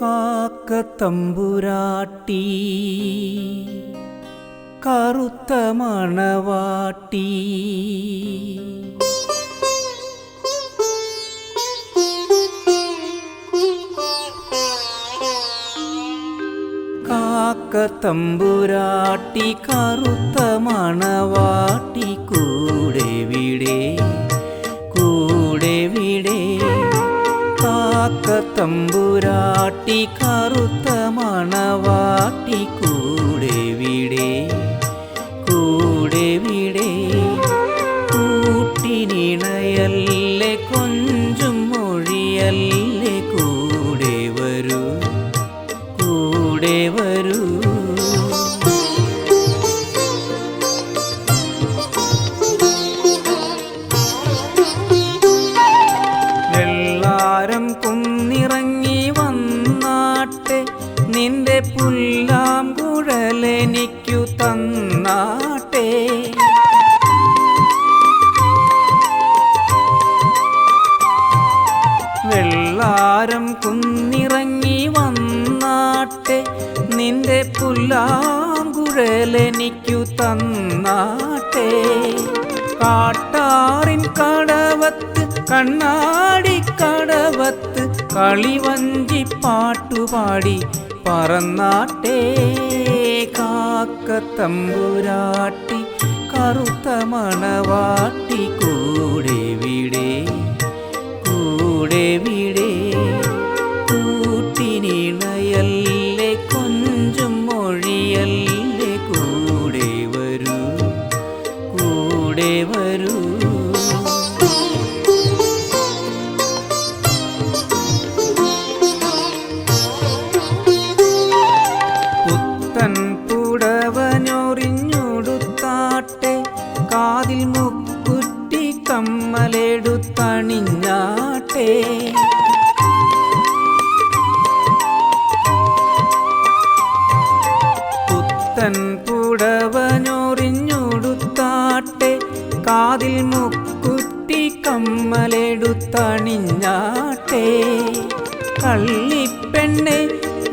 കാക്കത്തമ്പുരാട്ടി കറുത്ത മണവാട്ടി കാക്കത്തമ്പുരാട്ടി കറുത്ത മണവാട്ടി കൂടെവിടെ കൂടെവിടെ കാക്കത്തമ്പുരാട്ടി കറുത്ത മണവാട്ടി കൂടെവിടെ കൂടെവിടെ കൂട്ടിനിണയല്ലേ കൊഞ്ചും മൊഴിയല്ലേ കൂടെ വരൂ കൂടെ വരൂ വെള്ളാരം കുന്നിറങ്ങി വന്നാട്ടെ നിന്റെ പുല്ലാം കുഴലെനിക്കു തന്നാട്ടെ വെള്ളാരം കുന്നിറങ്ങി വന്നാട്ടെ നിന്റെ പുല്ലാം കുഴലെനിക്കു തന്നാട്ടെ കാട്ടാറിൻ കടവത്ത് കണ്ണാടി കടവത്ത് കളിവഞ്ചി പാട്ടുപാടി പറന്നാട്ടെ കാക്കത്തമ്പുരാട്ടി കറുത്ത മണവാട്ടി കൂടെവിടെ കൂടെവിടെ കൂട്ടിനിണയല്ലേ കൊഞ്ചും മൊഴിയല്ലേ കൂടെ വരൂ കൂടെ വരൂ പുത്തൻ പുടവഞ്ഞൊറിഞ്ഞുടുത്താട്ടെ കാതിൽ മുക്കുറ്റി കമ്മലെടുത്തണിഞ്ഞാട്ടെ പുത്തൻ പുടവഞ്ഞൊറിഞ്ഞുടുത്താട്ടെ കാതിൽ മുക്കുറ്റി കമ്മലെടുത്തണിഞ്ഞാട്ടെ കള്ളിപ്പെണ്ണെ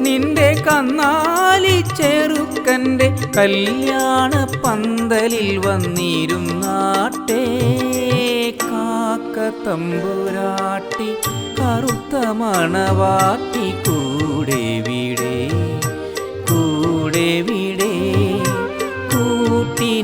നിന്റെ കന്നാലി ചെറുക്കൻ്റെ കല്യാണ പന്തലിൽ വന്നിരുന്നാട്ടെ കാക്കത്തമ്പുരാട്ടി കറുത്ത മണവാട്ടി കൂടെവിടെ കൂടെവിടെ കൂട്ടിനിണയല്ലേ